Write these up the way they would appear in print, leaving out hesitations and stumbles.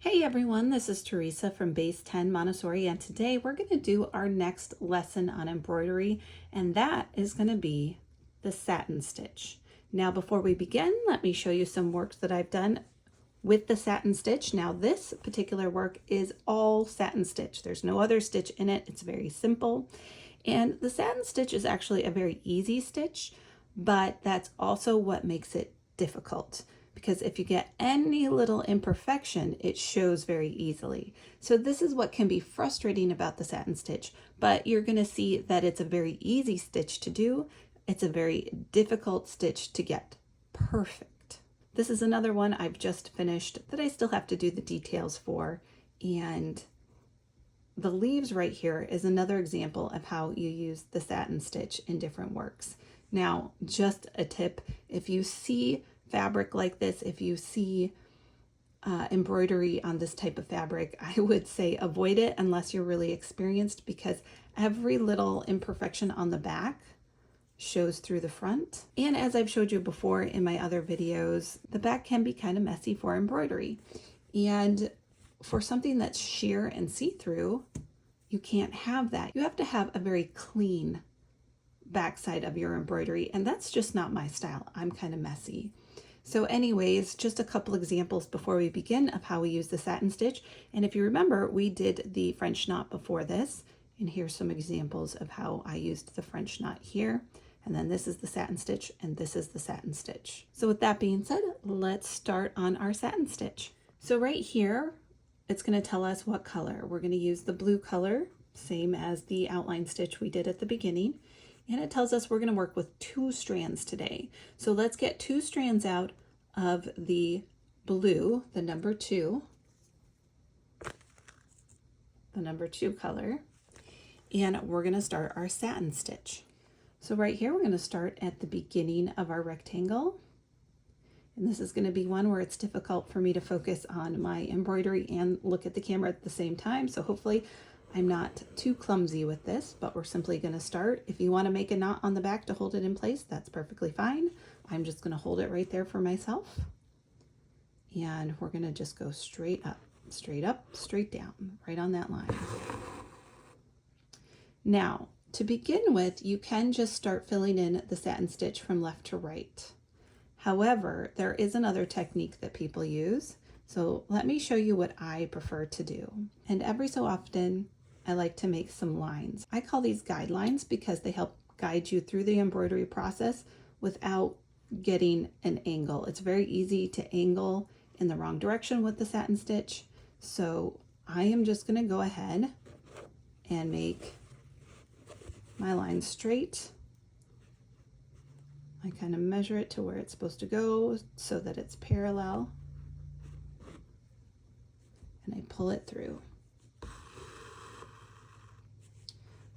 Hey everyone, this is Teresa from Base 10 Montessori, and today we're going to do our next lesson on embroidery, and that is going to be the satin stitch. Now before we begin, let me show you some works that I've done with the satin stitch. Now this particular work is all satin stitch. There's no other stitch in it. It's very simple. And the satin stitch is actually a very easy stitch, but that's also what makes it difficult, because if you get any little imperfection, it shows very easily. So this is what can be frustrating about the satin stitch, but you're going to see that it's a very easy stitch to do. It's a very difficult stitch to get perfect. This is another one I've just finished that I still have to do the details for, and the leaves right here is another example of how you use the satin stitch in different works. Now, just a tip, if you see fabric like this, if you see embroidery on this type of fabric, I would say avoid it unless you're really experienced, because every little imperfection on the back shows through the front. And as I've showed you before in my other videos, the back can be kind of messy for embroidery. And for something that's sheer and see-through, you can't have that. You have to have a very clean backside of your embroidery, and that's just not my style. I'm kind of messy. So anyways, just a couple examples before we begin of how we use the satin stitch. And if you remember, we did the French knot before this, and here's some examples of how I used the French knot here. And then this is the satin stitch, and this is the satin stitch. So with that being said, let's start on our satin stitch. So right here, it's going to tell us what color. We're going to use the blue color, same as the outline stitch we did at the beginning. And it tells us we're going to work with 2 strands today. So let's get 2 strands out of the blue, the number 2 color, and we're going to start our satin stitch. So right here, we're going to start at the beginning of our rectangle. And this is going to be one where it's difficult for me to focus on my embroidery and look at the camera at the same time. So hopefully I'm not too clumsy with this, but we're simply going to start. If you want to make a knot on the back to hold it in place, that's perfectly fine. I'm just going to hold it right there for myself. And we're going to just go straight up, straight down, right on that line. Now, to begin with, you can just start filling in the satin stitch from left to right. However, there is another technique that people use. So let me show you what I prefer to do. And every so often, I like to make some lines. I call these guidelines because they help guide you through the embroidery process without getting an angle. It's very easy to angle in the wrong direction with the satin stitch. So I am just going to go ahead and make my line straight. I kind of measure it to where it's supposed to go so that it's parallel. And I pull it through.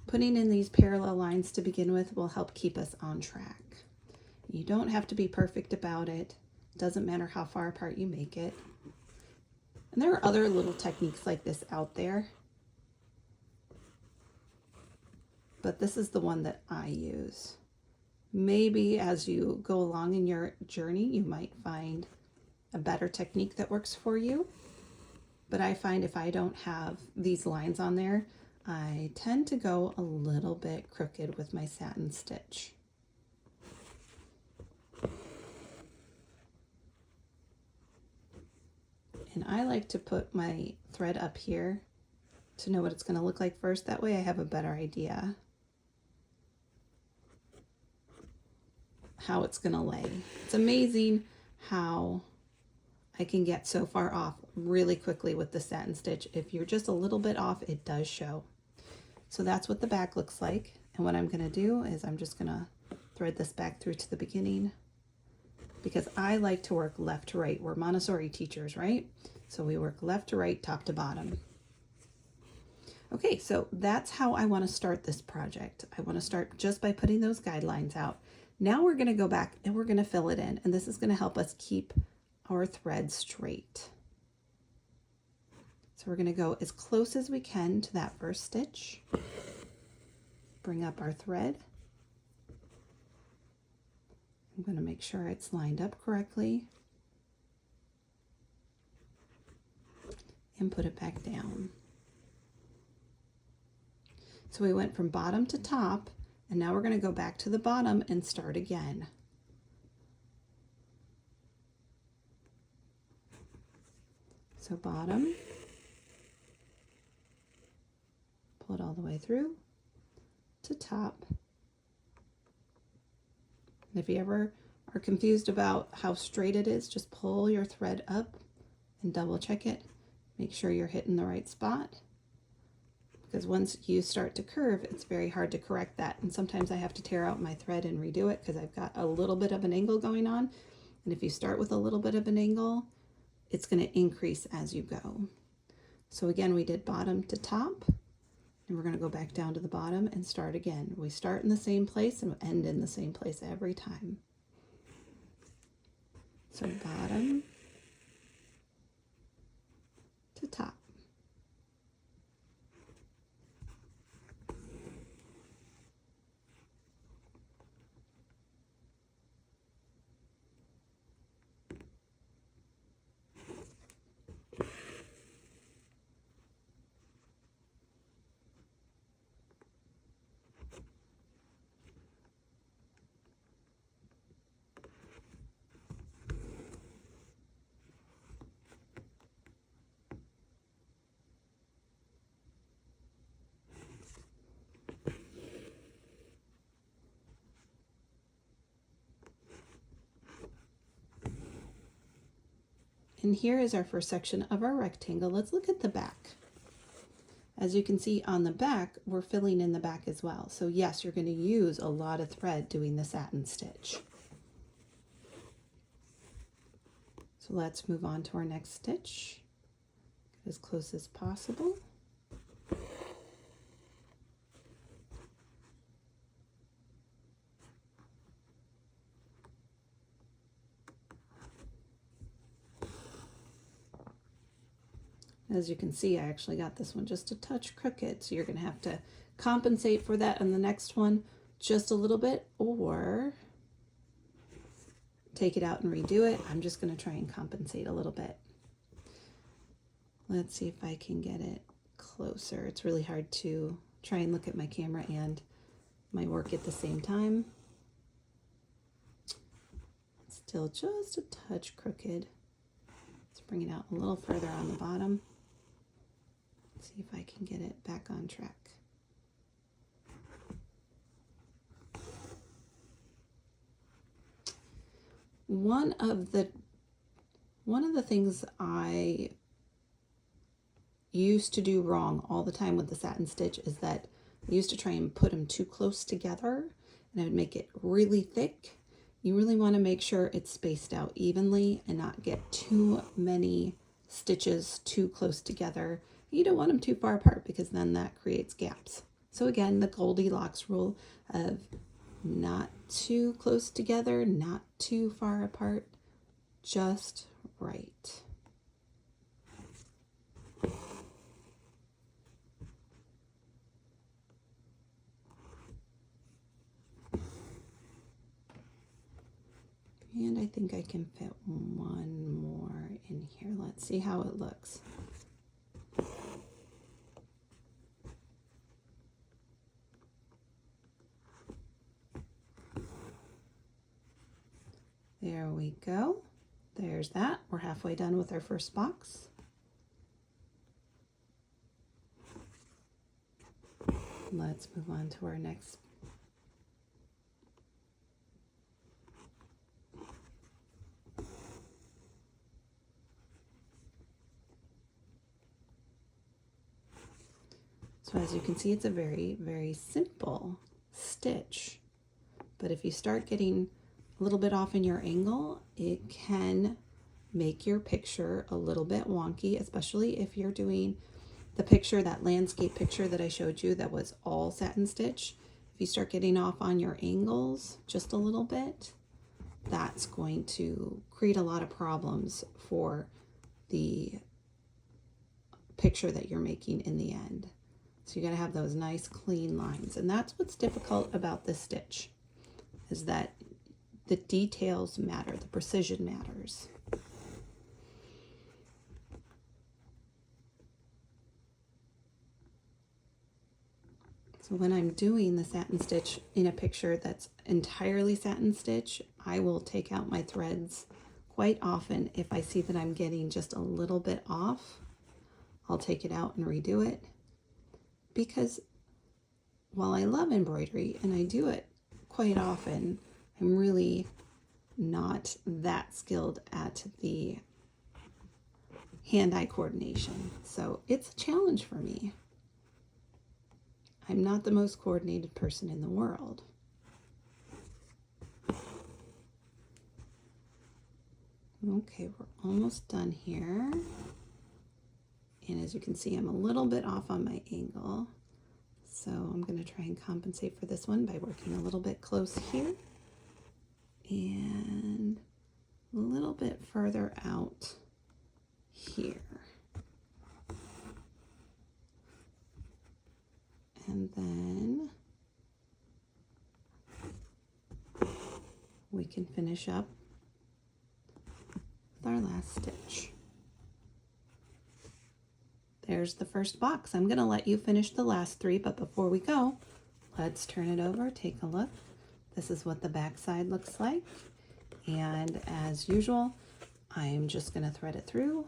Putting in these parallel lines to begin with will help keep us on track. You don't have to be perfect about it. It doesn't matter how far apart you make it. And there are other little techniques like this out there, but this is the one that I use. Maybe as you go along in your journey, you might find a better technique that works for you. But I find if I don't have these lines on there, I tend to go a little bit crooked with my satin stitch. And I like to put my thread up here to know what it's going to look like first. That way I have a better idea how it's going to lay. It's amazing how I can get so far off really quickly with the satin stitch. If you're just a little bit off, it does show. So that's what the back looks like. And what I'm going to do is I'm just going to thread this back through to the beginning, because I like to work left to right. We're Montessori teachers, right? So we work left to right, top to bottom. Okay, so that's how I want to start this project. I want to start just by putting those guidelines out. Now we're going to go back and we're going to fill it in, and this is going to help us keep our thread straight. So we're going to go as close as we can to that first stitch. Bring up our thread. I'm going to make sure it's lined up correctly. and put it back down. So we went from bottom to top, and now we're going to go back to the bottom and start again. So bottom, pull it all the way through to top. And if you ever are confused about how straight it is, just pull your thread up and double check it. Make sure you're hitting the right spot, because once you start to curve, it's very hard to correct that. And sometimes I have to tear out my thread and redo it because I've got a little bit of an angle going on. And if you start with a little bit of an angle, it's going to increase as you go. So again, we did bottom to top, and we're going to go back down to the bottom and start again. We start in the same place and end in the same place every time. So bottom to top. And here is our first section of our rectangle. Let's look at the back. As you can see on the back, we're filling in the back as well. So yes, you're going to use a lot of thread doing the satin stitch. So let's move on to our next stitch. Get as close as possible. As you can see, I actually got this one just a touch crooked, so you're going to have to compensate for that on the next one just a little bit, or take it out and redo it. I'm just going to try and compensate a little bit. Let's see if I can get it closer. It's really hard to try and look at my camera and my work at the same time. Still just a touch crooked. Let's bring it out a little further on the bottom. See if I can get it back on track. One of the things I used to do wrong all the time with the satin stitch is that I used to try and put them too close together, and I would make it really thick. You really want to make sure it's spaced out evenly and not get too many stitches too close together. You don't want them too far apart, because then that creates gaps. So again, the Goldilocks rule of not too close together, not too far apart, just right. And I think I can fit one more in here. Let's see how it looks. There we go. There's that. We're halfway done with our first box. Let's move on to our next. So as you can see, it's a very, very simple stitch. But if you start getting a little bit off in your angle, it can make your picture a little bit wonky, especially if you're doing the picture, that landscape picture that I showed you that was all satin stitch. If you start getting off on your angles just a little bit, that's going to create a lot of problems for the picture that you're making in the end. So you got to have those nice clean lines. And that's what's difficult about this stitch, is that the details matter, the precision matters. So when I'm doing the satin stitch in a picture that's entirely satin stitch, I will take out my threads quite often. If I see that I'm getting just a little bit off, I'll take it out and redo it. Because while I love embroidery and I do it quite often, I'm really not that skilled at the hand-eye coordination. So it's a challenge for me. I'm not the most coordinated person in the world. Okay, we're almost done here. And as you can see, I'm a little bit off on my angle. So I'm going to try and compensate for this one by working a little bit close here and a little bit further out here. And then we can finish up with our last stitch. There's the first box. I'm going to let you finish the last three, but before we go, let's turn it over, take a look. This is what the back side looks like. And as usual, I'm just going to thread it through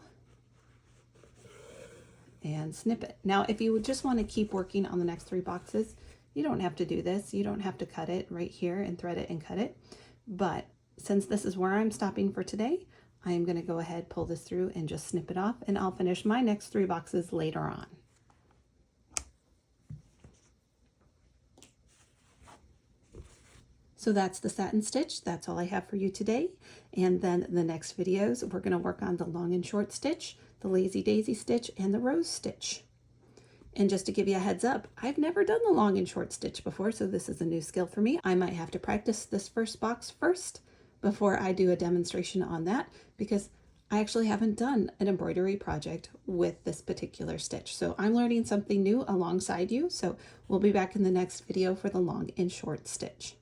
and snip it. Now, if you would just want to keep working on the next three boxes, you don't have to do this. You don't have to cut it right here and thread it and cut it. But since this is where I'm stopping for today, I am going to go ahead, pull this through and just snip it off, and I'll finish my next three boxes later on. So that's the satin stitch. That's all I have for you today. And then the next videos, we're going to work on the long and short stitch, the lazy daisy stitch, and the rose stitch. And just to give you a heads up, I've never done the long and short stitch before, so this is a new skill for me. I might have to practice this first box first before I do a demonstration on that, because I actually haven't done an embroidery project with this particular stitch. So I'm learning something new alongside you. So we'll be back in the next video for the long and short stitch.